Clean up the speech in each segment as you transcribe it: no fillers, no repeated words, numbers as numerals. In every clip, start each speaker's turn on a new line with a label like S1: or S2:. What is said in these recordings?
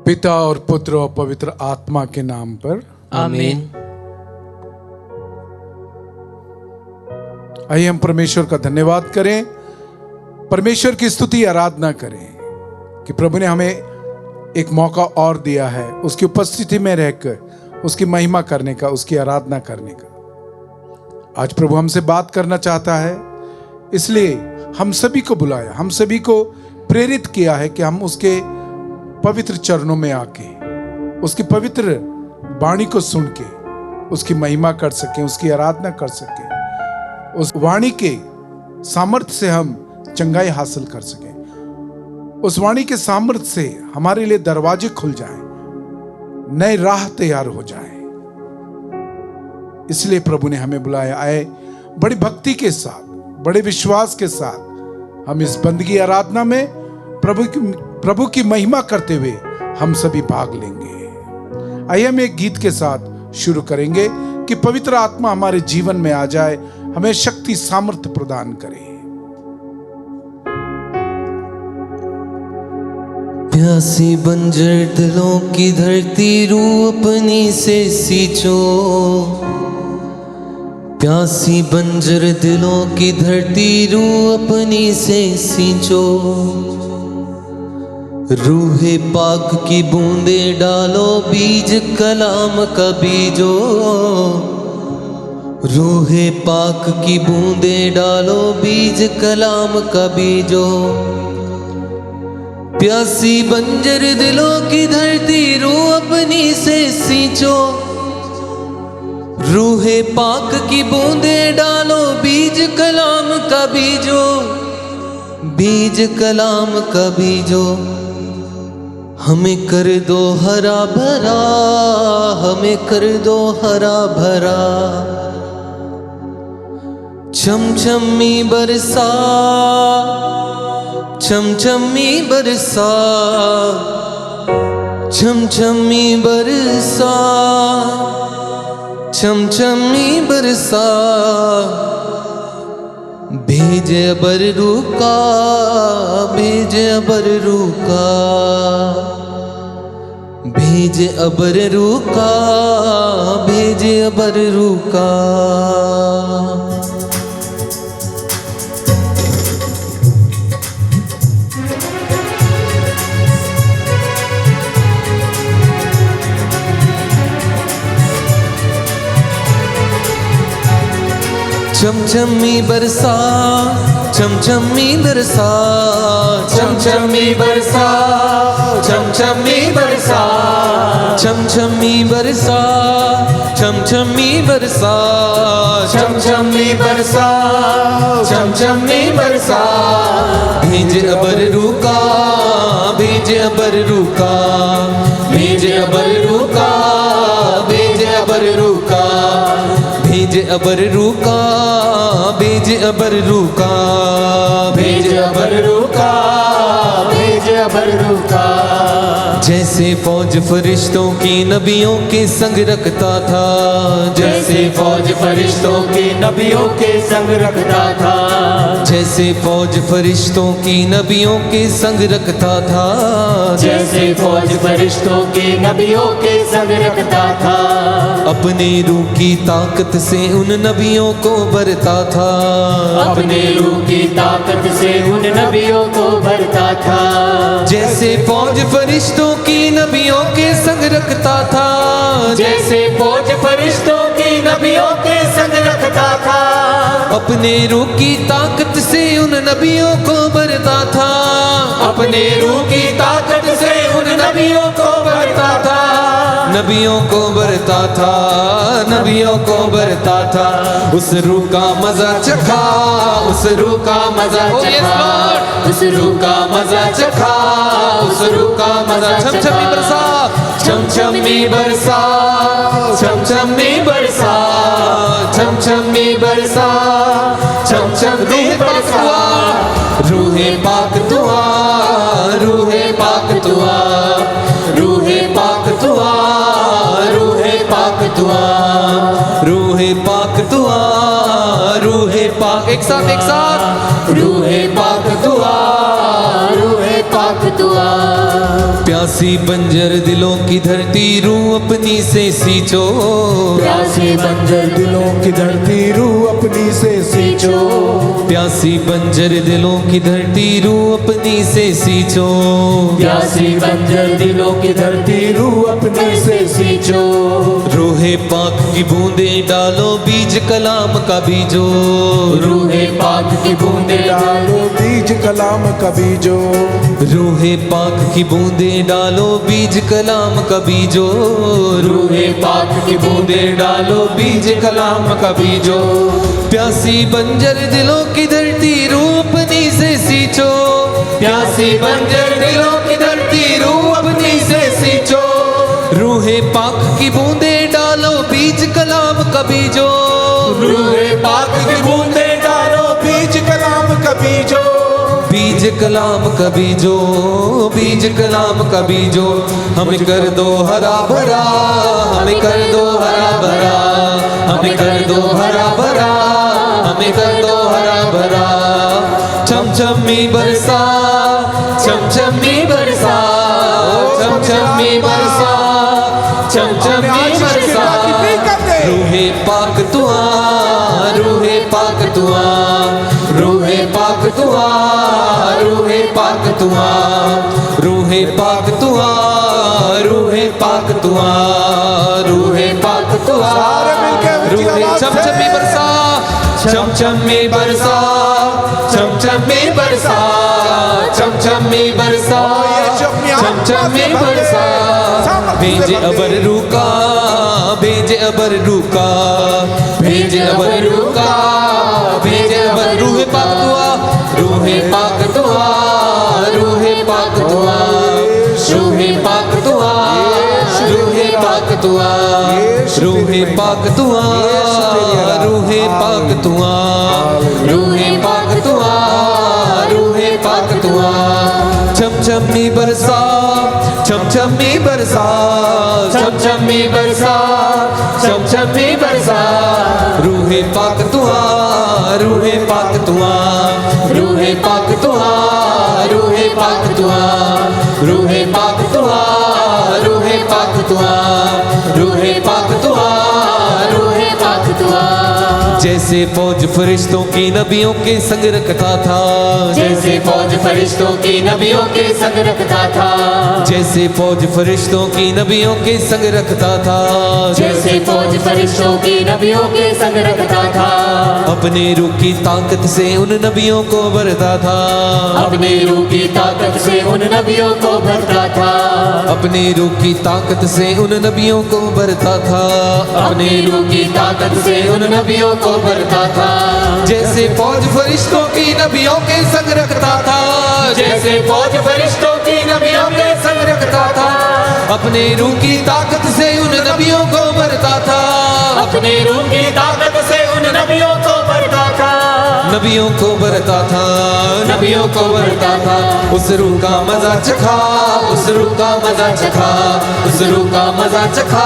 S1: पिता और पुत्र और पवित्र आत्मा के नाम पर
S2: आमीन।
S1: आइए हम परमेश्वर का धन्यवाद करें, परमेश्वर की स्तुति आराधना करें कि प्रभु ने हमें एक मौका और दिया है उसकी उपस्थिति में रहकर उसकी महिमा करने का, उसकी आराधना करने का। आज प्रभु हमसे बात करना चाहता है, इसलिए हम सभी को बुलाया, हम सभी को प्रेरित किया है कि हम उसके पवित्र चरणों में आके उसकी पवित्र वाणी को सुन के उसकी महिमा कर सकें, उसकी आराधना कर सकें, उस वाणी के सामर्थ्य से हम चंगाई हासिल कर सकें, उस वाणी के सामर्थ्य से हमारे लिए दरवाजे खुल जाएं, नए राह तैयार हो जाए। इसलिए प्रभु ने हमें बुलाया। आए बड़ी भक्ति के साथ, बड़े विश्वास के साथ हम इस बंदगी आराधना में प्रभु की महिमा करते हुए हम सभी भाग लेंगे। आइए हम एक गीत के साथ शुरू करेंगे कि पवित्र आत्मा हमारे जीवन में आ जाए, हमें शक्ति सामर्थ्य प्रदान करे।
S2: प्यासी बंजर दिलों की धरती रूह अपनी से सींचो, प्यासी बंजर दिलों की धरती रूह अपनी से सींचो, रूहे पाक की बूंदे डालो बीज कलाम का बीजो, रूहे पाक की बूंदे डालो बीज कलाम का बीजो, प्यासी बंजर दिलों की धरती रूह अपनी से सींचो, रूहे पाक की बूंदे डालो बीज कलाम का बीजो, बीज कलाम का बीजो, हमें कर दो हरा भरा, हमें कर दो हरा भरा, छमछमी बरसा, छमछमी बरसा, छमछमी बरसा, छमछमी बरसा, भेज अबरू का, भेज अबरू का, भेज अबरू का, भेज अबरू का। छमछमी बरसा, छमछमी बरसा,
S3: छमछमी बरसा, छमछमी बरसा,
S2: छमछमी बरसा, छमछमी बरसा,
S3: छमछमी बरसा, छमछमी बरसा,
S2: भेज अबरू का, भेज अबरू का,
S3: भेज अबरू का, भेज अबरू का,
S2: भेज अबरू का, भेज अबरू का,
S3: भेज अबरू का, भेज अबरू का।
S2: जैसे फौज फरिश्तों की नबियों के संग रखता था,
S3: जैसे फौज फरिश्तों की नबियों के संग रखता था,
S2: जैसे फौज फरिश्तों की नबियों के संग रखता था,
S3: जैसे फौज फरिश्तों की नबियों के संग रखता था,
S2: अपने रूह की ताकत से उन नबियों को भरता था,
S3: अपने रूह की ताकत से उन नबियों को भरता था,
S2: जैसे फौज फरिश्तों की नबियों के संग रखता था,
S3: जैसे फौज फरिश्तों की नबियों के संग रखता था,
S2: अपने रूह की ताकत से उन नबियों को भरता था,
S3: अपने रूह की ताकत से उन नबियों को भरता था,
S2: नबियों को भरता था, नबियों को भरता था, उस रूह का मजा चखा, उस रूह का मजा चखा,
S3: उस रूह का मजा चखा, उस रूह का मजा
S2: छमछमी बरसा,
S3: छमछमी बरसा, छमछमी बरसा, छमछमी बरसा, छमछमी बरसा,
S2: रूहे पाक दुआ, रूहे पाक दुआ,
S3: रूहे पाक दुआ, रूहे पाक दुआ,
S2: रूहे पाक दुआ, रूहे पाक, एक साथ एक साथ,
S3: रूहे पाक दुआ, रूहे पाक दुआ।
S2: प्यासी बंजर दिलों की धरती रूह अपनी से सींचो,
S3: प्यासी बंजर दिलों की धरती रूह अपनी से सींचो,
S2: प्यासी बंजर दिलों की धरती रूह अपनी से सींचो,
S3: प्यासी बंजर दिलों की धरती रूह अपने से सींचो।
S2: रूहे पाक की बूंदें डालो बीज कलाम का बीजो,
S3: रूहे पाक की बूंदे
S1: डालो बीज कलाम का बीजो,
S2: रूहे पाक की बूंदें डालो बीज कलाम का बीजो,
S3: रूहे पाक की बूंदे डालो बीज कलाम का बीजो।
S2: प्यासी बंजर दिलों की धरती रूह अपनी से सींचो,
S3: प्यासी बंजर दिलों की धरती रूह अपनी से सींचो,
S2: रूहे पाक की बूंदें डालो बीज कलाम का बीजो,
S3: रूहे पाक की बूंदे डालो बीज कलाम का बीजो,
S2: बीज कलाम का बीजो, बीज कलाम का बीजो। हमें कर दो हरा भरा, हमें कर दो हरा भरा, हमें कर दो हरा भरा, हमें कर दो हरा भरा। छमछमी बरसा, छमछमी बरसा, छमछमी बरसा, छमछमी बरसा। रूहे पाक तुआ, रूहे पाक तुआ, रूहे पाक तुआ, रूहे पाक तुआ, रूहे पाक तुआ, रूहे पाक तुआ, रूहे पाक तुआ। रूहे छमछमी बरसा, छमछमी बरसा, छमछमी बरसा, छमछमी बरसा, छमछमी बरसा। भेजे अबर रुका, भेजे अबर रुका, भेजे अबर रुका, भेजे अबर। रूहे पाक दुआ, रूहे पाक दुआ, रूहे पाक दुआ, रूहे पाक दुआ, रूहे पाक दुआ, रूहे पाक दुआ, रूहे पाक दुआ, रूहे पाक दुआ, रूहे पाक दुआ। छमछमी बरसा, छमछमी बरसा, छमछमी बरसा, छमछमी बरसा। रूहे पाक दुआ, रूहे पाक दुआ, रूहे पाक दुआ, रूहे पाक दुआ, रूहे पाक दुआ, रूहे पाक दुआ, रूहे पाक दुआ, रूहे पाक दुआ। जैसे फौज फरिश्तों की नबियों के संग रखता था,
S3: जैसे फौज फरिश्तों की नबियों के संग रखता था,
S2: जैसे फौज फरिश्तों की नबियों के संग रखता था,
S3: जैसे फौज फरिश्तों की नबियों के संग रखता था।
S2: अपने रूह की ताकत से उन नबियों को भरता था,
S3: अपने रूह की ताकत से उन नबियों को भरता था,
S2: अपने रूह की ताकत से उन नबियों को भरता था,
S3: अपने रूह की ताकत से उन नबियों को भरता था।
S2: जैसे फौज फरिश्तों की नबियों के संग रखता था,
S3: जैसे फौज फरिश्तों की नबियों के संग रखता था।
S2: अपने रूह की ताकत से उन नबियों को भरता था,
S3: अपने रूह की ताकत से उन नबियों को भरता था,
S2: नबियों को भरता था,
S3: नबियों को भरता था।
S2: उस रूह का मजा चखा, उस रूह का मजा चखा, उस रूह का मजा चखा,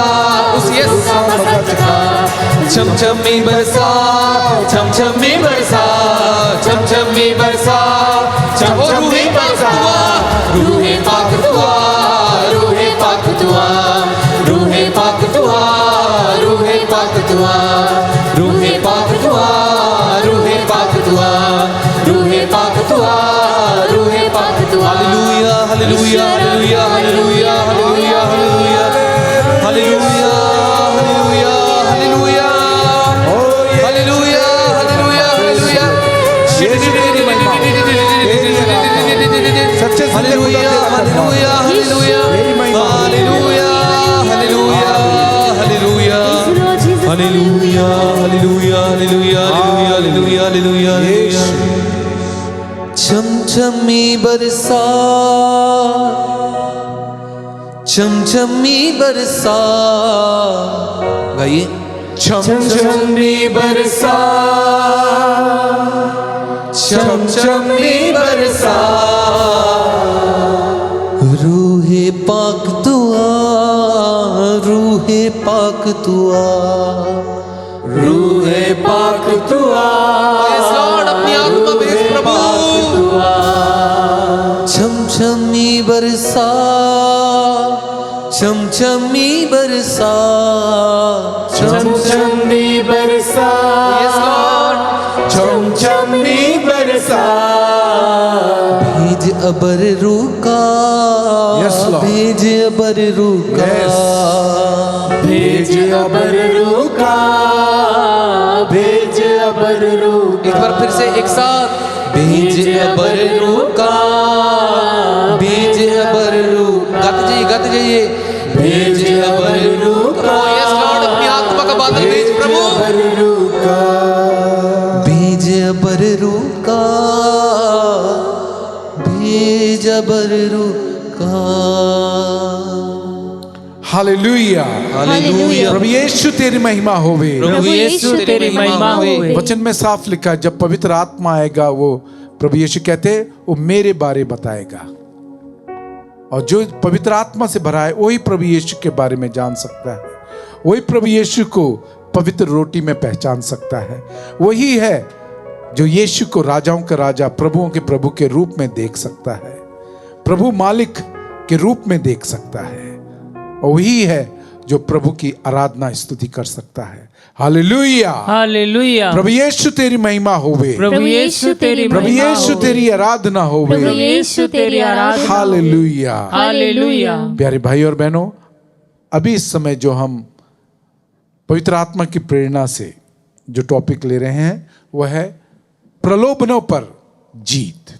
S2: उस यीशु का मजा चखा। छमछमी बरसा, छमछमी बरसा, छमछमी बरसा, रूहे पाक दुआ,
S3: रूहे पाक दुआ, रूहे पाक दुआ, रूहे पाक दुआ, रूहे पाक दुआ, रूहे पाक दुआ, रूहे पाक दुआ, रूहे पाक दुआ, रूहे पाक दुआ।
S2: हालेलुया, हालेलुया, हालेलुया, हालेलुया, हालेलुया, हालेलुया, हालेलुया, हालेलुया, हालेलुया, हालेलुया, हालेलुया, हालेलुया।
S1: सच्चे
S2: हालेलुया, हालेलुया, हालेलुया, हालेलुया, हालेलुया, हालेलुया, हालेलुया, हालेलुया, हालेलुया, हालेलुया, हालेलुया, हालेलुया। छमछमी बरसा, छमछमी बरसा। गाइए।
S3: छमछमी बरसा, छमछमी बरसा।
S2: रूहे पाक दुआ, रूहे पाक दुआ,
S3: रूहे पाक दुआ,
S2: अपनी आत्मा भेज प्रभु।
S3: दुआ।
S2: छमछमी बरसा, चमचमी बरसा,
S3: चमचमी बरसा,
S2: Yes, Lord.
S3: चमचमी बरसा,
S2: भेज अबर रुका,
S1: Yes, Lord.
S2: भेज अबर रुका,
S3: भेज अबर रुका, भेज अबर रुका।
S2: एक बार फिर से एक साथ, भेज अबर रुका, भेज अबर रुका, गाते जाइए, भेज अबर रुका। यस लॉर्ड, अपनी आत्मा का बादल भेज प्रभु,
S3: अबर रुका,
S2: भेज अबर रुका, भेज अबर रुका।
S1: हालेलुया,
S2: हालेलुया।
S1: प्रभु यीशु तेरी महिमा होवे।
S2: प्रभु यीशु तेरी महिमा होवे।
S1: वचन में साफ लिखा है, जब पवित्र आत्मा आएगा वो प्रभु यीशु कहते वो मेरे बारे बताएगा, और जो पवित्र आत्मा से भरा है वही प्रभु यीशु के बारे में जान सकता है, वही प्रभु यीशु को पवित्र रोटी में पहचान सकता है, वही है जो यीशु को राजाओं का राजा, प्रभुओं के प्रभु के रूप में देख सकता है, प्रभु मालिक के रूप में देख सकता है, और वही है जो प्रभु की आराधना स्तुति कर सकता है। हालेलुया,
S4: हालेलुया।
S1: प्रभु यीशु तेरी महिमा होवे,
S4: प्रभु यीशु तेरी
S1: प्रभु
S4: महिमा
S1: यीशु
S4: होवे।
S1: तेरी आराधना होवे।
S4: प्रभु यीशु तेरी आराधना।
S1: हालेलुया।
S4: हालेलुया।
S1: प्यारे भाई और बहनों, अभी इस समय जो हम पवित्र आत्मा की प्रेरणा से जो टॉपिक ले रहे हैं वह है प्रलोभनों पर जीत।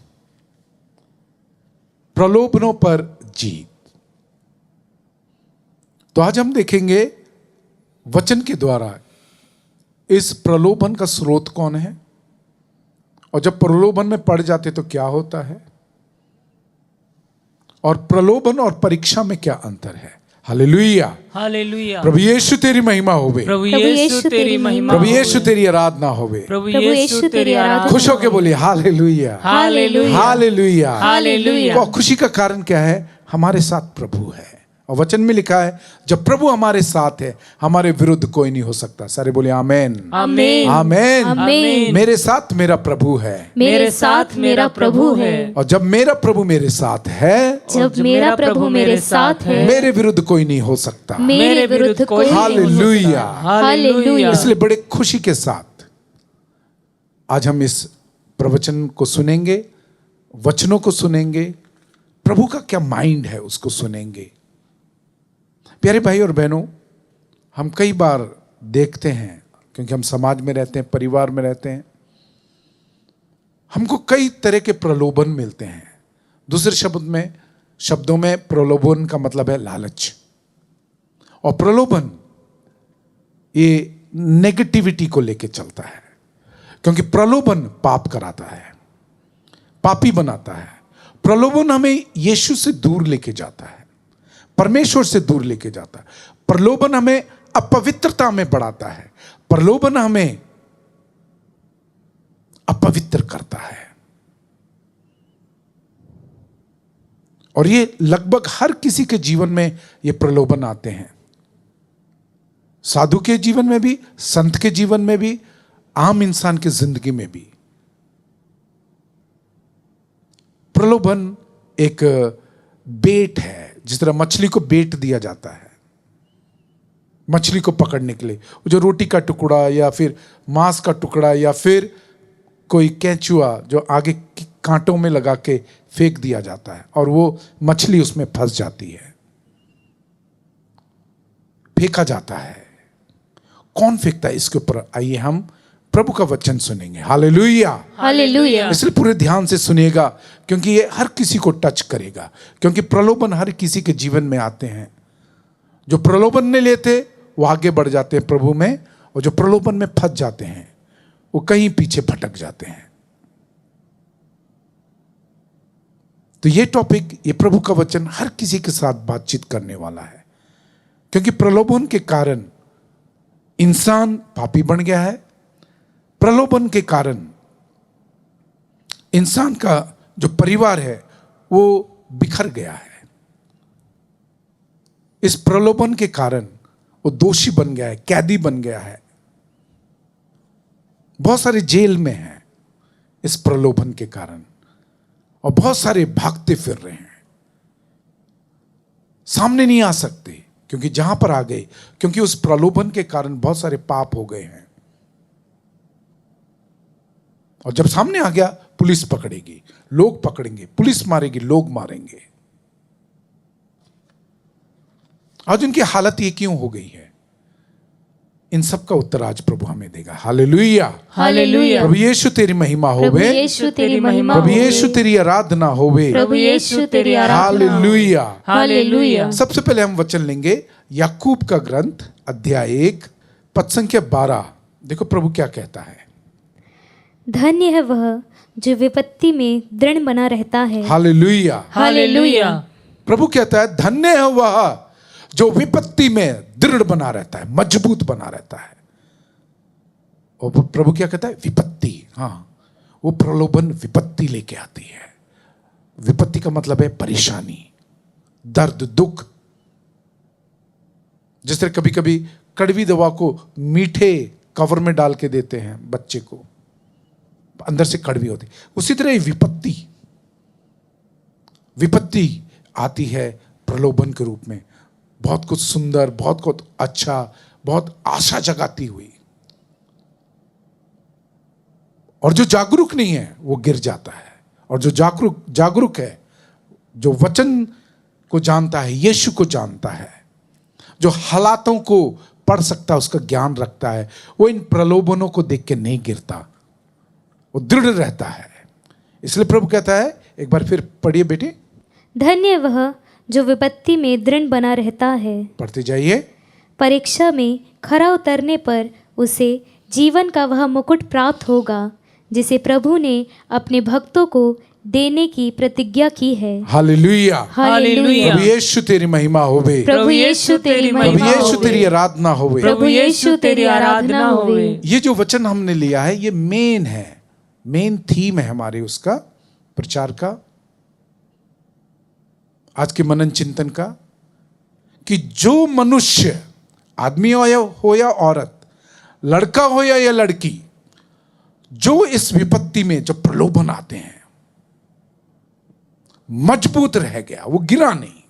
S1: प्रलोभनों पर जीत। तो आज हम देखेंगे वचन के द्वारा इस प्रलोभन का स्रोत कौन है, और जब प्रलोभन में पड़ जाते तो क्या होता है, और प्रलोभन और परीक्षा में क्या अंतर है। हालेलुया,
S4: हालेलुया।
S1: प्रभु यीशु तेरी महिमा होवे,
S4: प्रभु यीशु तेरी महिमा
S1: प्रभु
S4: होवे।
S1: यीशु तेरी आराधना होवे।
S4: प्रभु यीशु तेरी आराधना।
S1: खुश होके बोलिए हालेलुया,
S4: हालेलुया।
S1: हालेलुया।
S4: हालेलुया।
S1: और खुशी का कारण क्या है, हमारे साथ प्रभु है, और वचन में लिखा है जब प्रभु हमारे साथ है हमारे विरुद्ध कोई नहीं हो सकता। सारे बोले आमेन,
S4: आमीन।
S1: आमेन।
S4: आमीन।
S1: मेरे साथ मेरा प्रभु है,
S4: मेरे साथ मेरा प्रभु है।
S1: और जब मेरा प्रभु मेरे साथ है
S4: जब मेरा प्रभु मेरे साथ है,
S1: मेरे विरुद्ध कोई नहीं हो सकता।
S4: मेरे विरुद्ध कोई नहीं हो सकता।
S1: हालेलुया।
S4: हालेलुया।
S1: इसलिए बड़े खुशी के साथ आज हम इस प्रवचन को सुनेंगे, वचनों को सुनेंगे, प्रभु का क्या माइंड है उसको सुनेंगे। प्यारे भाई और बहनों, हम कई बार देखते हैं, क्योंकि हम समाज में रहते हैं, परिवार में रहते हैं, हमको कई तरह के प्रलोभन मिलते हैं। दूसरे शब्दों में प्रलोभन का मतलब है लालच, और प्रलोभन ये नेगेटिविटी को लेके चलता है, क्योंकि प्रलोभन पाप कराता है, पापी बनाता है। प्रलोभन हमें यीशु से दूर लेके जाता है, परमेश्वर से दूर लेके जाता है। प्रलोभन हमें अपवित्रता में बढ़ाता है, प्रलोभन हमें अपवित्र करता है। और ये लगभग हर किसी के जीवन में ये प्रलोभन आते हैं, साधु के जीवन में भी, संत के जीवन में भी, आम इंसान की जिंदगी में भी। प्रलोभन एक बेट है, जिस तरह मछली को बेट दिया जाता है मछली को पकड़ने के लिए, जो रोटी का टुकड़ा या फिर मांस का टुकड़ा या फिर कोई केंचुआ जो आगे कांटों में लगा के फेंक दिया जाता है और वो मछली उसमें फंस जाती है, फेंका जाता है। कौन फेंकता है इसके ऊपर? आइए हम प्रभु का वचन सुनेंगे। Hallelujah,
S4: hallelujah.
S1: इसलिए पूरे ध्यान से सुनिएगा, क्योंकि ये हर किसी को टच करेगा, क्योंकि प्रलोभन हर किसी के जीवन में आते हैं। जो प्रलोभन नहीं लेते वो आगे बढ़ जाते हैं प्रभु में, और जो प्रलोभन में फंस जाते हैं वो कहीं पीछे भटक जाते हैं। तो ये टॉपिक, ये प्रभु का वचन हर किसी के साथ बातचीत करने वाला है, क्योंकि प्रलोभन के कारण इंसान पापी बन गया है। प्रलोभन के कारण इंसान का जो परिवार है वो बिखर गया है। इस प्रलोभन के कारण वो दोषी बन गया है, कैदी बन गया है, बहुत सारे जेल में हैं इस प्रलोभन के कारण, और बहुत सारे भागते फिर रहे हैं। सामने नहीं आ सकते, क्योंकि जहां पर आ गए, क्योंकि उस प्रलोभन के कारण बहुत सारे पाप हो गए हैं। और जब सामने आ गया, पुलिस पकड़ेगी, लोग पकड़ेंगे, पुलिस मारेगी, लोग मारेंगे। आज उनकी हालत ये क्यों हो गई है? इन सब का उत्तर आज प्रभु हमें देगा। हालेलुया,
S4: हालेलुया।
S1: प्रभु यीशु तेरी महिमा
S4: प्रभु
S1: होवे,
S4: यीशु तेरी महिमा
S1: प्रभु
S4: होवे।
S1: यीशु तेरी आराधना होवे।
S4: प्रभु यीशु तेरी आराधना होवे।
S1: हालेलुया।
S4: हालेलुया।
S1: सबसे पहले हम वचन लेंगे याकूब का ग्रंथ अध्याय 1 पद संख्या 12। देखो प्रभु क्या कहता है।
S4: धन्य है वह जो विपत्ति में दृढ़ बना रहता है।
S1: हालेलुया।
S4: हालेलुया।
S1: प्रभु कहता है धन्य है वह जो विपत्ति में दृढ़ बना रहता है, मजबूत बना रहता है। और प्रभु क्या कहता है? विपत्ति। हाँ, वो प्रलोभन विपत्ति लेके आती है। विपत्ति का मतलब है परेशानी, दर्द, दुख। जिस तरह कभी कभी कड़वी दवा को मीठे कवर में डाल के देते हैं बच्चे को, अंदर से कड़वी होती, उसी तरह विपत्ति आती है प्रलोभन के रूप में। बहुत कुछ सुंदर, बहुत कुछ अच्छा, बहुत आशा जगाती हुई। और जो जागरूक नहीं है वो गिर जाता है, और जो जागरूक है, जो वचन को जानता है, यीशु को जानता है, जो हालातों को पढ़ सकता है, उसका ज्ञान रखता है, वो इन प्रलोभनों को देख के नहीं गिरता, वो दृढ़ रहता है। इसलिए प्रभु कहता है, एक बार फिर पढ़िए बेटी।
S4: धन्य वह जो विपत्ति में दृढ़ बना रहता है।
S1: पढ़ते जाइए।
S4: परीक्षा में खरा उतरने पर उसे जीवन का वह मुकुट प्राप्त होगा जिसे प्रभु ने अपने भक्तों को देने की प्रतिज्ञा की है।
S1: हालेलुया।
S4: हालेलुया।
S1: प्रभु यीशु तेरी महिमा होवे।
S4: प्रभु यीशु तेरी
S1: प्रभु
S4: महिमा
S1: यीशु
S4: होवे।
S1: तेरी आराधना होवे।
S4: प्रभु यीशु तेरी आराधना होवे।
S1: ये जो वचन हमने लिया है, ये मेन है, मेन थीम है हमारे उसका प्रचार का, आज के मनन चिंतन का, कि जो मनुष्य, आदमी हो या औरत, लड़का हो या लड़की, जो इस विपत्ति में, जो प्रलोभन आते हैं, मजबूत रह गया, वो गिरा नहीं।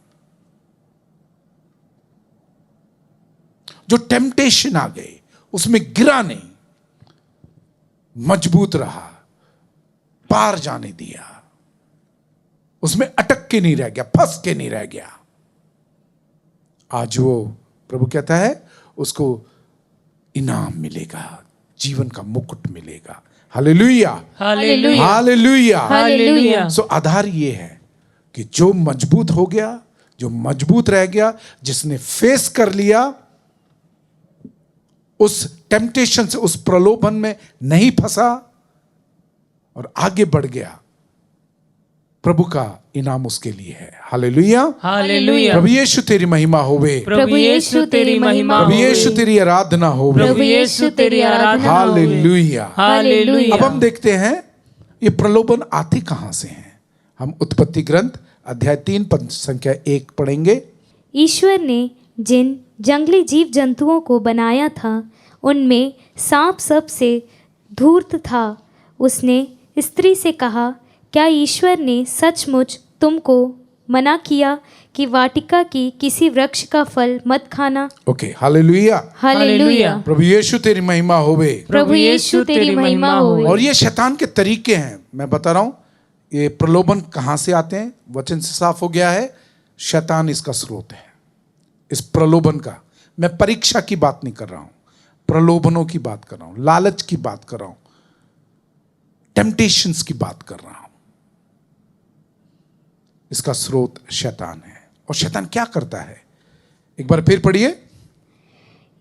S1: जो टेम्पटेशन आ गए उसमें गिरा नहीं, मजबूत रहा, पार जाने दिया, उसमें अटक के नहीं रह गया, फंस के नहीं रह गया। आज वो प्रभु कहता है उसको इनाम मिलेगा, जीवन का मुकुट मिलेगा। हालेलुया।
S4: हालेलुया।
S1: हालेलुया।
S4: हालेलुया।
S1: सो आधार ये है कि जो मजबूत हो गया, जो मजबूत रह गया, जिसने फेस कर लिया, उस टेम्पटेशन से, उस प्रलोभन में नहीं फंसा और आगे बढ़ गया, प्रभु का इनाम उसके लिए है। हालेलुया।
S2: हालेलुया।
S1: प्रभु यीशु तेरी महिमा होवे।
S4: प्रभु यीशु तेरी महिमा
S1: प्रभु
S4: होवे।
S1: यीशु तेरी आराधना होवे।
S4: प्रभु यीशु तेरी आराधना होवे।
S1: हालेलुया।
S4: हालेलुया।
S1: अब हम देखते हैं ये प्रलोभन आते कहां से हैं। हम उत्पत्ति ग्रंथ अध्याय 3 पद संख्या 1 पढ़ेंगे।
S4: ईश्वर ने जिन जंगली जीव जंतुओं को बनाया था उनमें सांप सबसे धूर्त था। उसने स्त्री से कहा, क्या ईश्वर ने सचमुच तुमको मना किया कि वाटिका की किसी वृक्ष का फल मत खाना?
S1: Okay, hallelujah.
S4: हालेलुया।
S1: प्रभु यीशु तेरी महिमा होवे।
S4: प्रभु यीशु तेरी महिमा होवे।
S1: और ये शैतान के तरीके हैं, मैं बता रहा हूं। ये प्रलोभन कहां से आते हैं, वचन से साफ हो गया है। शैतान इसका स्रोत है, इस प्रलोभन का। मैं परीक्षा की बात नहीं कर रहा हूं, प्रलोभनों की बात कर रहा हूं, लालच की बात कर रहा हूं, टेम्पटेशंस की बात कर रहा हूं। इसका स्रोत शैतान है। और शैतान क्या करता है, एक बार फिर पढ़िए।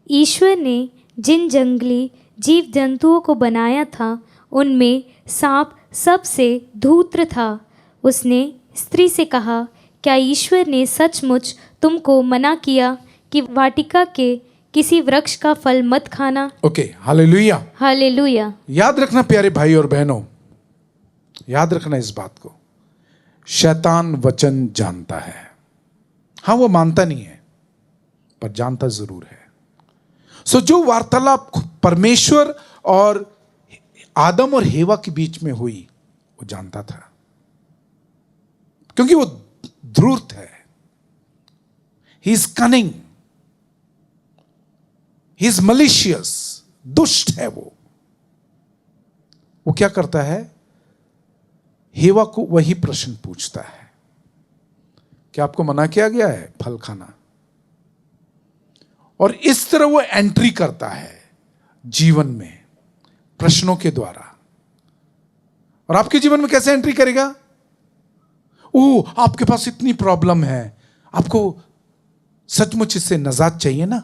S4: ईश्वर ने जिन जंगली जीव जंतुओं को बनाया था उनमें सांप सबसे धूर्त था। उसने स्त्री से कहा, क्या ईश्वर ने सचमुच तुमको मना किया कि वाटिका के किसी वृक्ष का फल मत खाना?
S1: Okay, hallelujah.
S4: हालेलुया।
S1: याद रखना प्यारे भाई और बहनों, याद रखना इस बात को, शैतान वचन जानता है। हां, वो मानता नहीं है पर जानता जरूर है। सो जो वार्तालाप परमेश्वर और आदम और हेवा के बीच में हुई, वो जानता था, क्योंकि वो धूर्त है, he is cunning, he is malicious, दुष्ट है वो क्या करता है? हेवा को वही प्रश्न पूछता है, क्या आपको मना किया गया है फल खाना? और इस तरह वो एंट्री करता है जीवन में प्रश्नों के द्वारा। और आपके जीवन में कैसे एंट्री करेगा? आपके पास इतनी प्रॉब्लम है, आपको सचमुच इससे नजात चाहिए ना?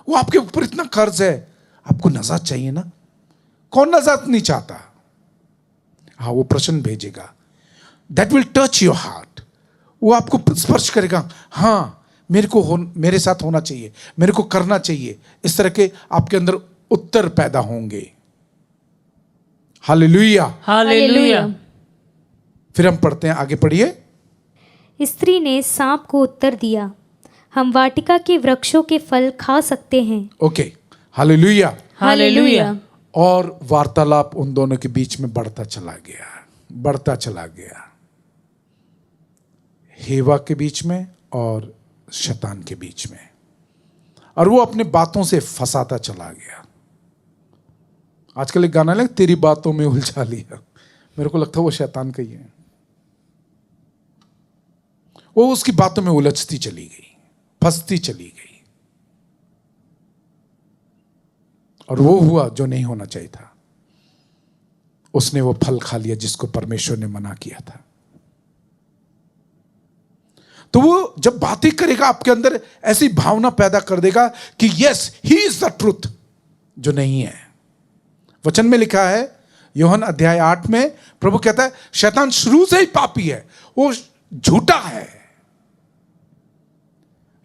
S1: वो आपके ऊपर इतना कर्ज है, आपको नजात चाहिए ना? कौन नजात नहीं चाहता? हाँ, वो प्रश्न भेजेगा, that will touch your heart. वो आपको स्पर्श करेगा, हाँ मेरे साथ होना चाहिए, मेरे को करना चाहिए। इस तरह के आपके अंदर उत्तर पैदा होंगे। Hallelujah,
S5: hallelujah.
S1: फिर हम पढ़ते हैं, आगे पढ़िए।
S4: स्त्री ने सांप को उत्तर दिया, हम वाटिका के वृक्षों के फल खा सकते हैं।
S1: Okay, hallelujah.
S5: हालेलुया।
S1: और वार्तालाप उन दोनों के बीच में बढ़ता चला गया, हेवा के बीच में और शैतान के बीच में। और वो अपने बातों से फंसाता चला गया। आजकल एक गाना है, तेरी बातों में उलझा लिया। मेरे को लगता है वो शैतान का ही है। वो उसकी बातों में उलझती चली गई, फंसती चली गई, और वो हुआ जो नहीं होना चाहिए था। उसने वो फल खा लिया जिसको परमेश्वर ने मना किया था। तो वो जब बातें करेगा, आपके अंदर ऐसी भावना पैदा कर देगा कि yes, he is the truth, जो नहीं है। वचन में लिखा है, यूहन्ना अध्याय 8 में प्रभु कहता है शैतान शुरू से ही पापी है, वो झूठा है।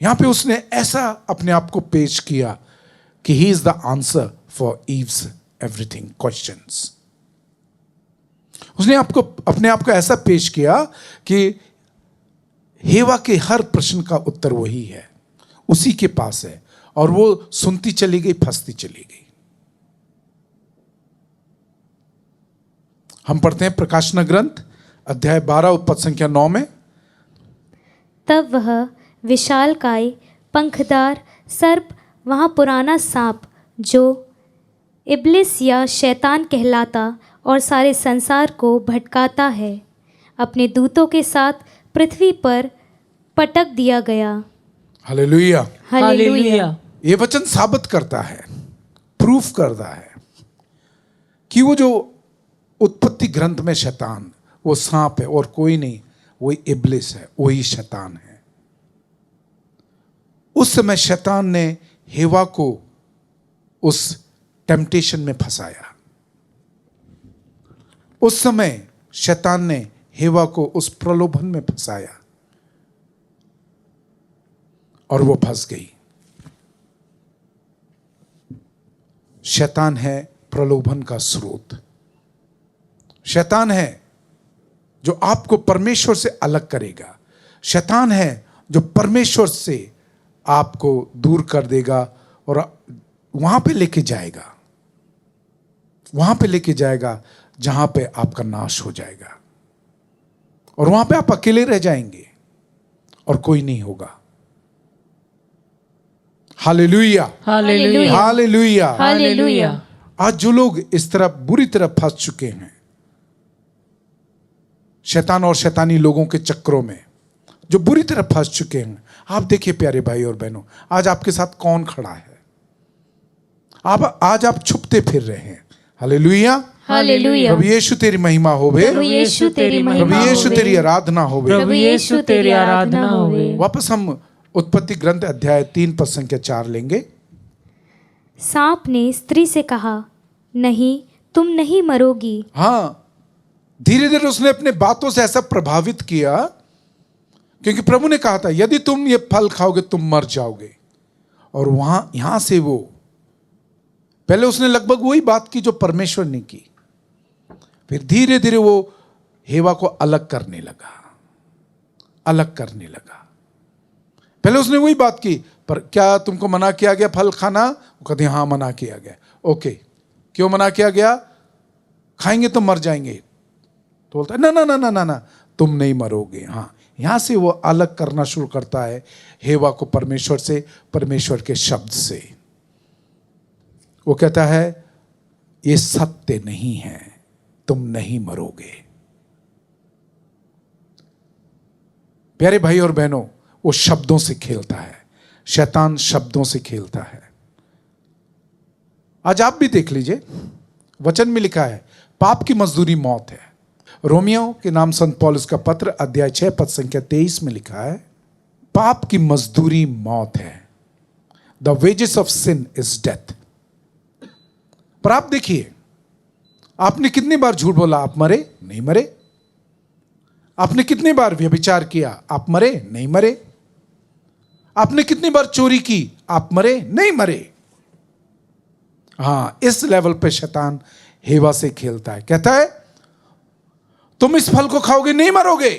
S1: यहां पे उसने ऐसा अपने आप को पेश किया कि he is the answer for eaves everything questions. उसने अपने आप को ऐसा पेश किया कि हेवा के हर प्रश्न का उत्तर वही है, उसी के पास है। और वो सुनती चली गई, फंसती चली गई। हम पढ़ते हैं प्रकाशना ग्रंथ अध्याय 12 पद संख्या 9 में।
S4: तब वह विशालकाय पंखदार सर्प, वहाँ पुराना सांप जो इब्लिस या शैतान कहलाता और सारे संसार को भटकाता है, अपने दूतों के साथ पृथ्वी पर पटक दिया गया।
S1: हालेलुया,
S5: हालेलुया।
S1: ये वचन साबित करता है, प्रूफ करता है कि वो जो उत्पत्ति ग्रंथ में शैतान, वो सांप है और कोई नहीं, वही इब्लिस है, वही शैतान है। उस समय शैतान ने हेवा को उस टेम्पटेशन में फंसाया। उस समय शैतान ने हेवा को उस प्रलोभन में फंसाया और वो फंस गई। शैतान है प्रलोभन का स्रोत। शैतान है जो आपको परमेश्वर से अलग करेगा। शैतान है जो परमेश्वर से आपको दूर कर देगा और वहां पे लेके जाएगा, वहां पे लेके जाएगा जहां पे आपका नाश हो जाएगा। और वहां पे आप अकेले रह जाएंगे और कोई नहीं होगा। हालेलुया,
S5: हालेलुया।
S1: हालेलुया।
S5: हालेलुया।
S1: आज जो लोग इस तरह बुरी तरह फंस चुके हैं शैतान और शैतानी लोगों के चक्रों में, जो बुरी तरह फंस चुके हैं, आप देखिए प्यारे भाई और बहनों, आज आपके साथ कौन खड़ा है? आज आप छुपते फिर रहे हैं। हालेलुया,
S5: हालेलुया।
S1: प्रभु यीशु तेरी महिमा होवे,
S5: प्रभु यीशु तेरी
S1: प्रभु
S5: महिमा
S1: यीशु
S5: होवे।
S1: तेरी आराधना होवे।
S5: प्रभु यीशु तेरी आराधना होवे।
S1: वापस हम उत्पत्ति ग्रंथ अध्याय 3 पद संख्या 4 लेंगे।
S4: सांप ने स्त्री से कहा, नहीं, तुम नहीं मरोगी।
S1: हाँ, धीरे धीरे उसने अपने बातों से ऐसा प्रभावित किया, क्योंकि प्रभु ने कहा था यदि तुम ये फल खाओगे तुम मर जाओगे। और यहां से वो पहले उसने लगभग वही बात की जो परमेश्वर ने की, फिर धीरे धीरे वो हेवा को अलग करने लगा। पहले उसने वही बात की, पर क्या तुमको मना किया गया फल खाना? वो कहते हाँ मना किया गया। ओके, क्यों मना किया गया? खाएंगे तो मर जाएंगे। तो बोलता है ना ना ना ना ना ना, तुम नहीं मरोगे। हाँ, यहां से वो अलग करना शुरू करता है हेवा को परमेश्वर से, परमेश्वर के शब्द से। वो कहता है ये सत्य नहीं है, तुम नहीं मरोगे। प्यारे भाई और बहनों, वो शब्दों से खेलता है, शैतान शब्दों से खेलता है। आज आप भी देख लीजिए, वचन में लिखा है पाप की मजदूरी मौत है। रोमियो के नाम संत पौलुस का पत्र अध्याय 6 पद संख्या 23 में लिखा है पाप की मजदूरी मौत है। The wages of sin is death. पर आप देखिए, आपने कितनी बार झूठ बोला, आप मरे? नहीं मरे। आपने कितनी बार व्यभिचार किया, आप मरे? नहीं मरे। आपने कितनी बार चोरी की, आप मरे? नहीं मरे। हां, इस लेवल पे शैतान हेवा से खेलता है, कहता है तुम इस फल को खाओगे, नहीं मरोगे।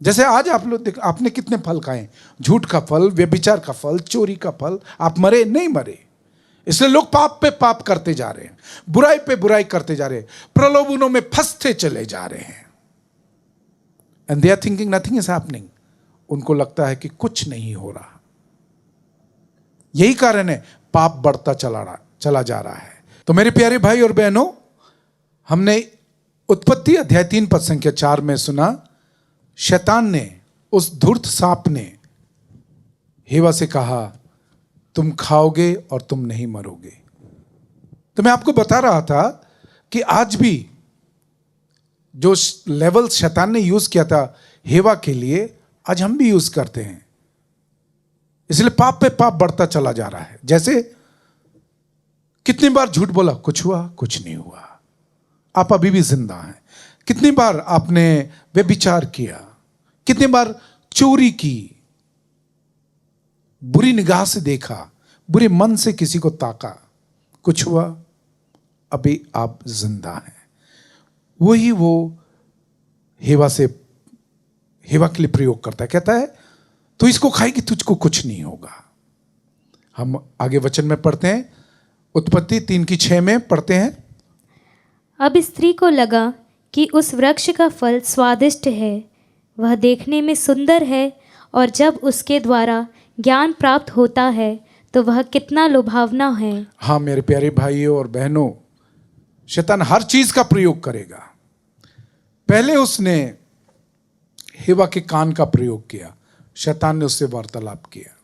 S1: जैसे आज आप लोग आपने कितने फल खाए, झूठ का फल, व्यभिचार का फल, चोरी का फल, आप मरे? नहीं मरे। इसलिए लोग पाप पे पाप करते जा रहे हैं, बुराई पे बुराई करते जा रहे हैं, प्रलोभनों में फंसते चले जा रहे हैं। And they are thinking nothing is happening. उनको लगता है कि कुछ नहीं हो रहा। यही कारण है पाप बढ़ता चला जा रहा है। तो मेरे प्यारे भाई और बहनों, हमने उत्पत्ति अध्याय 3 पद संख्या 4 में सुना, शैतान ने, उस धूर्त सांप ने हेवा से कहा तुम खाओगे और तुम नहीं मरोगे। तो मैं आपको बता रहा था कि आज भी जो लेवल शैतान ने यूज किया था हेवा के लिए, आज हम भी यूज करते हैं। इसलिए पाप पे पाप बढ़ता चला जा रहा है। जैसे कितनी बार झूठ बोला, कुछ हुआ? कुछ नहीं हुआ, आप अभी भी जिंदा हैं। कितनी बार आपने व्यभिचार किया, कितनी बार चोरी की, बुरी निगाह से देखा, बुरे मन से किसी को ताका, कुछ हुआ? अभी आप जिंदा हैं। वही वो हेवा के लिए प्रयोग करता है, कहता है तो इसको खाएगी, तुझको कुछ नहीं होगा। हम आगे वचन में पढ़ते हैं, उत्पत्ति 3:6 में पढ़ते हैं।
S4: अब स्त्री को लगा कि उस वृक्ष का फल स्वादिष्ट है, वह देखने में सुंदर है, और जब उसके द्वारा ज्ञान प्राप्त होता है तो वह कितना लुभावना है।
S1: हाँ मेरे प्यारे भाइयों और बहनों, शैतान हर चीज का प्रयोग करेगा। पहले उसने हेवा के कान का प्रयोग किया, शैतान ने उससे वार्तालाप किया।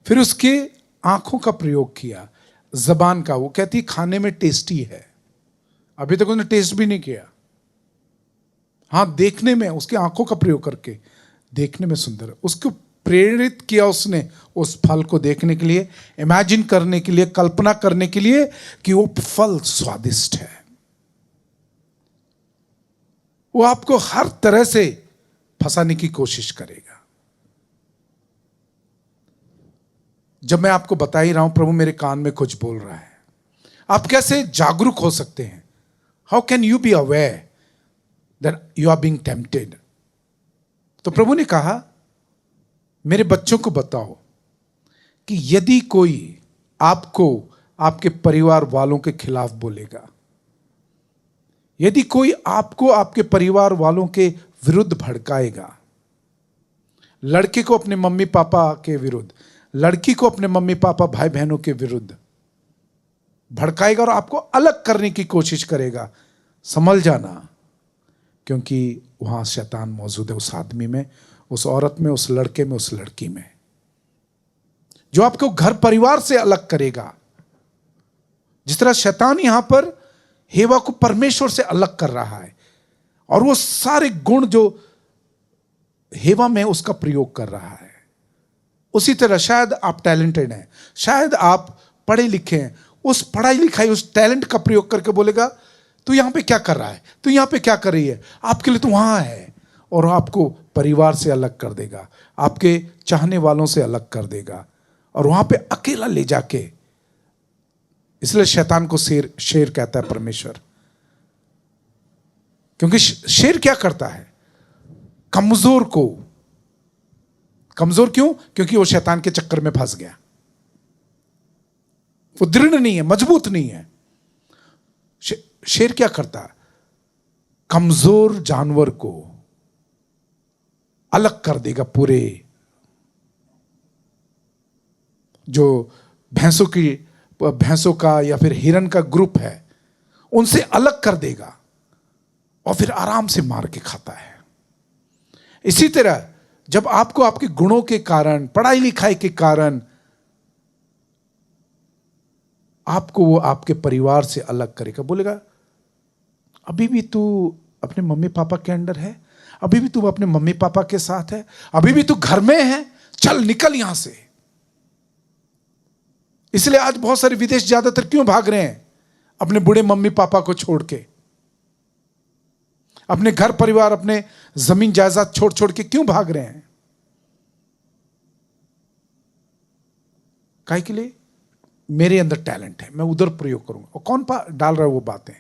S1: फिर उसके आंखों का प्रयोग किया, जबान का। वो कहती खाने में टेस्टी है, अभी तक उसने टेस्ट भी नहीं किया। हाँ, देखने में, उसके आंखों का प्रयोग करके देखने में सुंदर, उसको प्रेरित किया उसने उस फल को देखने के लिए, इमेजिन करने के लिए, कल्पना करने के लिए कि वो फल स्वादिष्ट है। वो आपको हर तरह से फंसाने की कोशिश करेगा। जब मैं आपको बता ही रहा हूं प्रभु मेरे कान में कुछ बोल रहा है, आप कैसे जागरूक हो सकते हैं? How can you be aware that you are being tempted? तो प्रभु ने कहा मेरे बच्चों को बताओ कि यदि कोई आपको आपके परिवार वालों के खिलाफ बोलेगा, यदि कोई आपको आपके परिवार वालों के विरुद्ध भड़काएगा, लड़के को अपने मम्मी पापा के विरुद्ध, लड़की को अपने मम्मी पापा भाई बहनों के विरुद्ध भड़काएगा और आपको अलग करने की कोशिश करेगा, संभल जाना, क्योंकि वहां शैतान मौजूद है उस आदमी में, उस औरत में, उस लड़के में, उस लड़की में, जो आपको घर परिवार से अलग करेगा। जिस तरह शैतान यहां पर हेवा को परमेश्वर से अलग कर रहा है, और वो सारे गुण जो हेवा में उसका प्रयोग कर रहा है, उसी तरह शायद आप टैलेंटेड हैं, शायद आप पढ़े लिखे हैं, उस पढ़ाई लिखाई, उस टैलेंट का प्रयोग करके बोलेगा तू यहां पे क्या कर रहा है, तू यहां पे क्या कर रही है, आपके लिए तो वहां है, और आपको परिवार से अलग कर देगा, आपके चाहने वालों से अलग कर देगा, और वहां पे अकेला ले जाके। इसलिए शैतान को शेर कहता है परमेश्वर, क्योंकि शेर क्या करता है? कमजोर को, कमजोर क्यों? क्योंकि वो शैतान के चक्कर में फंस गया, वो दृढ़ नहीं है, मजबूत नहीं है। शेर क्या करता है? कमजोर जानवर को अलग कर देगा, पूरे जो भैंसों का या फिर हिरन का ग्रुप है उनसे अलग कर देगा और फिर आराम से मार के खाता है। इसी तरह जब आपको आपके गुणों के कारण, पढ़ाई लिखाई के कारण आपको वो आपके परिवार से अलग करेगा, बोलेगा अभी भी तू अपने मम्मी पापा के अंडर है, अभी भी तू अपने मम्मी पापा के साथ है, अभी भी तू घर में है, चल निकल यहां से। इसलिए आज बहुत सारे विदेश ज्यादातर क्यों भाग रहे हैं? अपने बूढ़े मम्मी पापा को छोड़ के, अपने घर परिवार, अपने जमीन जायदाद छोड़ छोड़ के क्यों भाग रहे हैं? काहे के लिए? मेरे अंदर टैलेंट है, मैं उधर प्रयोग करूंगा। और कौन डाल रहा है वो बातें?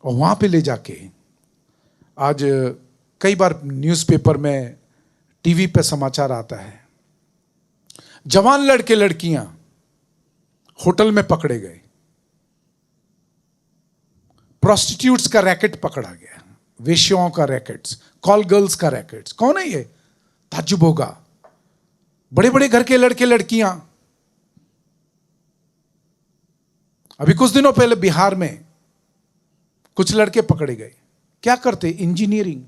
S1: और वहां पे ले जाके आज कई बार न्यूज़पेपर में, टीवी पे समाचार आता है, जवान लड़के लड़कियां होटल में पकड़े गए, प्रोस्टिट्यूट्स का रैकेट पकड़ा गया, वेश्याओं का रैकेट्स, कॉल गर्ल्स का रैकेट्स। कौन है ये? ताज्जुब होगा। बड़े बड़े घर के लड़के लड़कियां। अभी कुछ दिनों पहले बिहार में कुछ लड़के पकड़े गए। क्या करते? इंजीनियरिंग।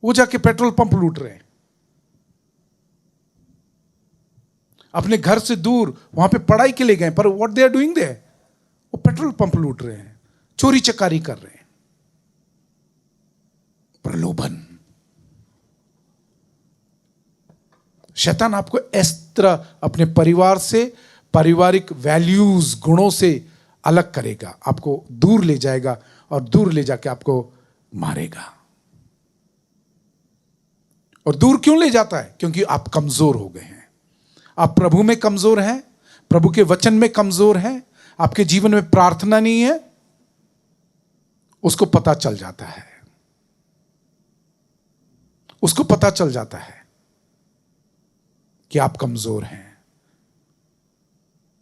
S1: वो जाके पेट्रोल पंप लूट रहे हैं, अपने घर से दूर, वहां पे पढ़ाई के लिए गए, पर what they are doing there? वो पेट्रोल पंप लूट रहे हैं, चोरी चकारी कर रहे हैं। प्रलोभन। शैतान आपको इस तरह अपने परिवार से, पारिवारिक वैल्यूज, गुणों से अलग करेगा, आपको दूर ले जाएगा और दूर ले जाके आपको मारेगा। और दूर क्यों ले जाता है? क्योंकि आप कमजोर हो गए हैं। आप प्रभु में कमजोर हैं, प्रभु के वचन में कमजोर हैं, आपके जीवन में प्रार्थना नहीं है। उसको पता चल जाता है, उसको पता चल जाता है कि आप कमजोर हैं।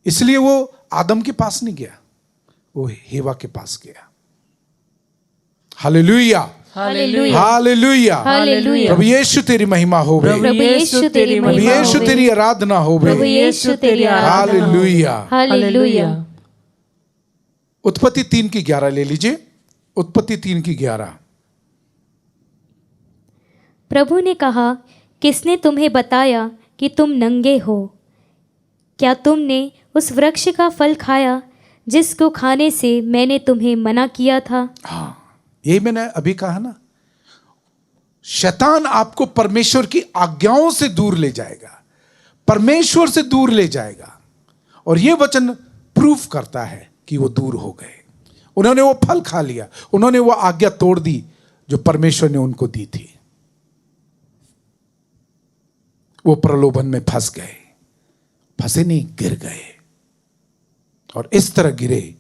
S1: इसलिए वो आदम के पास नहीं गया, वो हेवा के पास गया। हालेलुया,
S5: हालेलुया,
S1: हालेलुया,
S4: हालेलुया।
S1: प्रभु यीशु तेरी महिमा हो
S5: प्रभु
S1: प्रभु
S4: यीशु तेरी महिमा
S1: यीशु
S4: होवे।
S1: तेरी आराधना हो
S4: प्रभु यीशु तेरी आराधना हो।
S1: हालेलुया।
S4: हालेलुया।
S1: उत्पत्ति 3:11 ले लीजिए। उत्पत्ति 3:11।
S4: प्रभु ने कहा, किसने तुम्हें बताया कि तुम नंगे हो? क्या तुमने उस वृक्ष का फल खाया जिसको खाने से मैंने तुम्हें मना किया था?
S1: हाँ, यही मैंने अभी कहा ना, शैतान आपको परमेश्वर की आज्ञाओं से दूर ले जाएगा, परमेश्वर से दूर ले जाएगा। और यह वचन प्रूफ करता है कि वो दूर हो गए। उन्होंने वो फल खा लिया, उन्होंने वो आज्ञा तोड़ दी जो परमेश्वर ने उनको दी थी। वो प्रलोभन में फंस गए, फंसे नहीं, गिर गए। और इस तरह गिरे,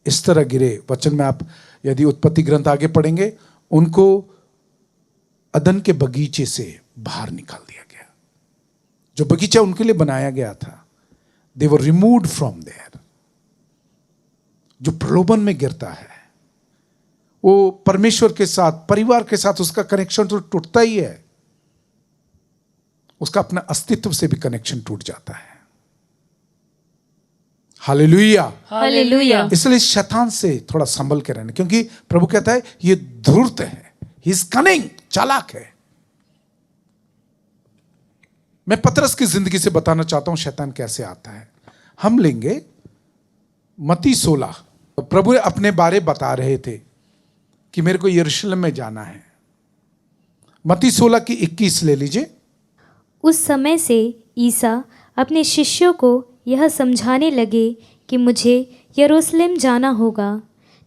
S1: इस तरह गिरे। वचन में आप यदि उत्पत्ति ग्रंथ आगे पढ़ेंगे, उनको अदन के बगीचे से बाहर निकाल दिया गया। जो बगीचा उनके लिए बनाया गया था, दे वर रिमूव्ड फ्रॉम देयर। जो प्रलोभन में गिरता है वो परमेश्वर के साथ, परिवार के साथ उसका कनेक्शन तो टूटता ही है, उसका अपना अस्तित्व से भी कनेक्शन टूट जाता है। Hallelujah,
S5: hallelujah.
S1: इसलिए शैतान से थोड़ा संभल के रहना, क्योंकि प्रभु कहता है ये धूर्त है, ही इज कनिंग, चालाक है। मैं पतरस की जिंदगी से बताना चाहता हूं शैतान कैसे आता है। हम लेंगे मत्ती 16। प्रभु अपने बारे बता रहे थे कि मेरे को यरूशलेम में जाना है। मत्ती 16:21 ले लीजिए।
S4: उस समय से ईसा अपने शिष्यों को यह समझाने लगे कि मुझे यरूशलेम जाना होगा,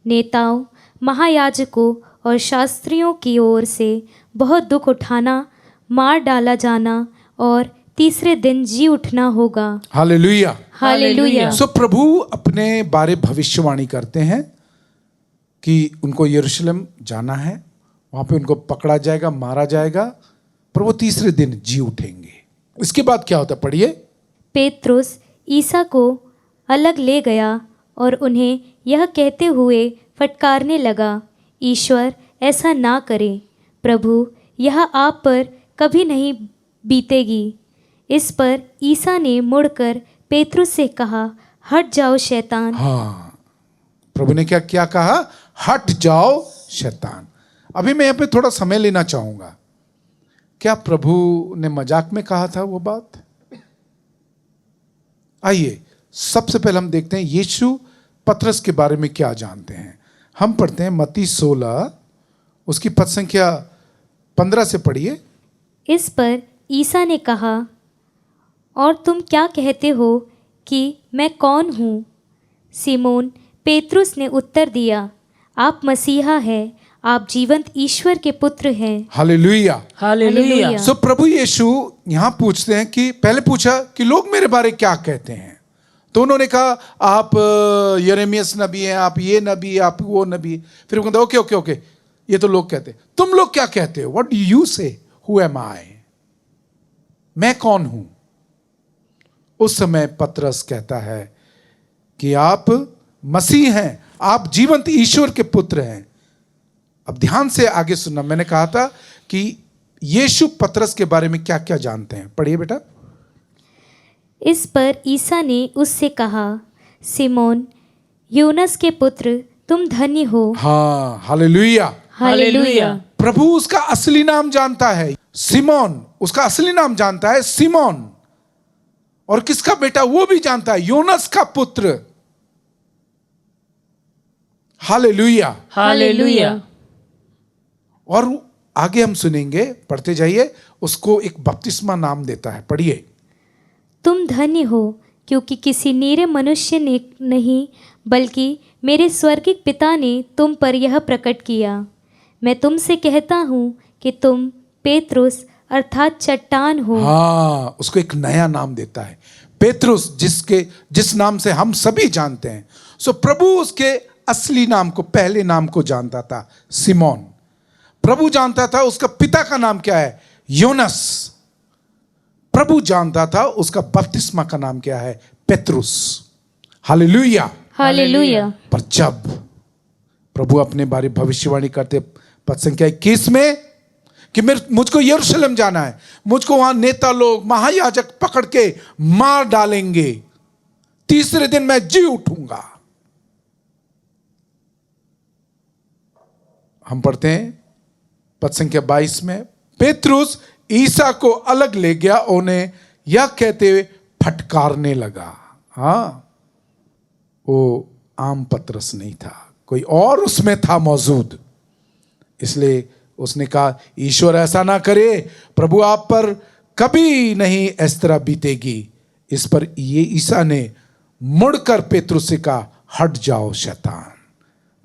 S4: नेताओं, महायाजकों और शास्त्रियों की ओर से बहुत दुख उठाना, मार डाला जाना और तीसरे दिन जी उठना होगा।
S1: Hallelujah,
S4: hallelujah.
S1: सो प्रभु अपने बारे भविष्यवाणी करते हैं कि उनको यरूशलेम जाना है, वहां पे उनको पकड़ा जाएगा, मारा जाएगा, पर वो तीसरे दिन जी उठेंगे। इसके बाद क्या होता है, पढ़िए।
S4: पेत्रुस ईसा को अलग ले गया और उन्हें यह कहते हुए फटकारने लगा, ईश्वर ऐसा ना करे, प्रभु यह आप पर कभी नहीं बीतेगी। इस पर ईसा ने मुड़कर पेतरुस से कहा, हट जाओ शैतान।
S1: हाँ, प्रभु ने क्या क्या कहा? हट जाओ शैतान। अभी मैं यहाँ पे थोड़ा समय लेना चाहूंगा। क्या प्रभु ने मजाक में कहा था वो बात? आइए सबसे पहले हम देखते हैं यीशु पतरस के बारे में क्या जानते हैं। हम पढ़ते हैं मत्ती 16 उसकी पद संख्या 15 से पढ़िए।
S4: इस पर ईसा ने कहा, और तुम क्या कहते हो कि मैं कौन हूँ? सिमोन पेतरुस ने उत्तर दिया, आप मसीहा है, आप जीवंत ईश्वर के पुत्र हैं।
S1: Hallelujah,
S5: hallelujah.
S1: सो प्रभु यीशु यहाँ पूछते हैं कि पहले पूछा कि लोग मेरे बारे क्या कहते हैं। तो उन्होंने कहा आप यिर्मयाह नबी हैं, आप ये नबी, आप वो नबी। फिर वो कहते ओके ओके ओके, ये तो लोग कहते हैं, तुम लोग क्या कहते हो? व्हाट डू यू से? हु एम आई? मैं कौन हूं? उस समय पतरस कहता है कि आप मसीह हैं, आप जीवंत ईश्वर के पुत्र हैं। अब ध्यान से आगे सुनना। मैंने कहा था कि यीशु पतरस के बारे में क्या क्या जानते हैं। पढ़िए बेटा।
S4: इस पर ईसा ने उससे कहा, सिमोन योनस के पुत्र, तुम धन्य हो।
S1: हाँ, हालेलुया,
S5: हालेलुया।
S1: प्रभु उसका असली नाम जानता है सिमोन, उसका असली नाम जानता है सिमोन। और किसका बेटा वो भी जानता है, योनस का पुत्र। Hallelujah,
S5: hallelujah.
S1: और आगे हम सुनेंगे, पढ़ते जाइए। उसको एक बपतिस्मा नाम देता है। पढ़िए।
S4: तुम धन्य हो, क्योंकि किसी नीरे मनुष्य ने नहीं, बल्कि मेरे स्वर्गिक पिता ने तुम पर यह प्रकट किया। मैं तुमसे कहता हूँ कि तुम पेतरुस अर्थात चट्टान हो।
S1: हाँ, उसको एक नया नाम देता है, पेतरुस, जिस नाम से हम सभी जानते हैं। सो प्रभु उसके असली नाम को, पहले नाम को जानता था, सिमोन। प्रभु जानता था उसका पिता का नाम क्या है, योनस। प्रभु जानता था उसका बपतिस्मा का नाम क्या है, पेतरुस। Hallelujah,
S4: hallelujah.
S1: पर जब प्रभु अपने बारे भविष्यवाणी करते पद संख्या 21 में कि मुझको यरूशलेम जाना है, मुझको वहां नेता लोग, महायाजक पकड़ के मार डालेंगे, तीसरे दिन मैं जी उठूंगा। हम पढ़ते हैं पद संख्या 22 में, पेतरुस ईसा को अलग ले गया, उन्हें यह कहते हुए फटकारने लगा। हाँ, वो आम पतरस नहीं था, कोई और उसमें था मौजूद। इसलिए उसने कहा, ईश्वर ऐसा ना करे, प्रभु आप पर कभी नहीं इस तरह बीतेगी। इस पर ये ईसा ने मुड़कर पेतरुस से कहा, हट जाओ शैतान।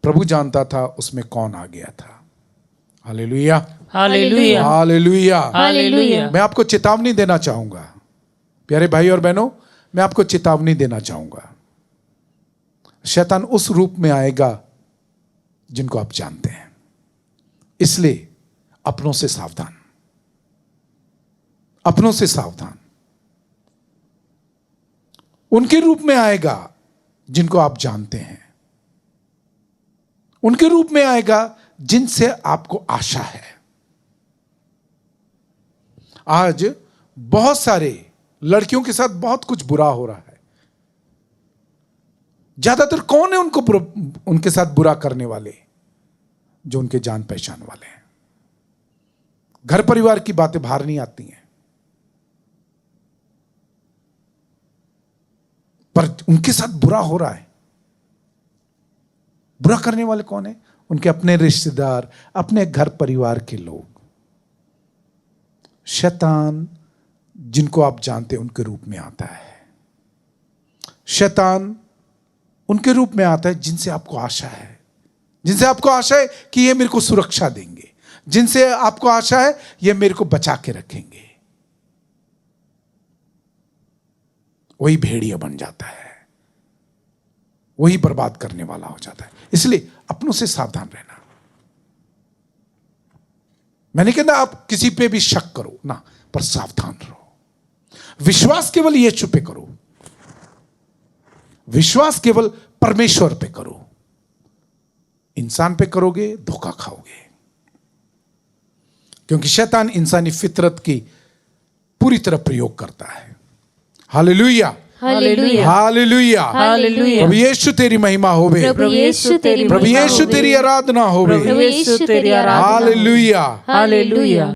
S1: प्रभु जानता था उसमें कौन आ गया था। हालेलुया,
S5: हालेलुया।
S1: हालेलुया,
S5: हालेलुया।
S1: मैं आपको चेतावनी देना चाहूंगा, प्यारे भाई और बहनों, मैं आपको चेतावनी देना चाहूंगा। शैतान उस रूप में आएगा जिनको आप जानते हैं, इसलिए अपनों से सावधान, अपनों से सावधान। उनके रूप में आएगा जिनको आप जानते हैं, उनके रूप में आएगा जिनसे आपको आशा है। आज बहुत सारे लड़कियों के साथ बहुत कुछ बुरा हो रहा है। ज्यादातर कौन है उनके साथ बुरा करने वाले? जो उनके जान पहचान वाले हैं। घर परिवार की बातें बाहर नहीं आती हैं, पर उनके साथ बुरा हो रहा है। बुरा करने वाले कौन है? उनके अपने रिश्तेदार, अपने घर परिवार के लोग। शैतान जिनको आप जानते हैं उनके रूप में आता है। शैतान उनके रूप में आता है जिनसे आपको आशा है, जिनसे आपको आशा है कि ये मेरे को सुरक्षा देंगे, जिनसे आपको आशा है ये मेरे को बचा के रखेंगे। वही भेड़िया बन जाता है, वही बर्बाद करने वाला हो जाता है। इसलिए अपनों से सावधान रहना। मैंने कहता आप किसी पे भी शक करो ना, पर सावधान रहो। विश्वास केवल यीशु पे करो, विश्वास केवल परमेश्वर पे करो। इंसान पे करोगे धोखा खाओगे, क्योंकि शैतान इंसानी फितरत की पूरी तरह प्रयोग करता है। हालेलुया,
S4: हालेलुया,
S1: हालेलुया।
S5: हालेलुया।
S1: प्रभु यीशु तेरी महिमा होवे,
S4: प्रभु यीशु तेरी
S1: प्रभु
S4: महिमा
S1: यीशु
S4: होवे।
S1: तेरी आराधना होवे।
S5: प्रभु यीशु तेरी आराधना।
S1: हालेलुया।
S5: हालेलुया।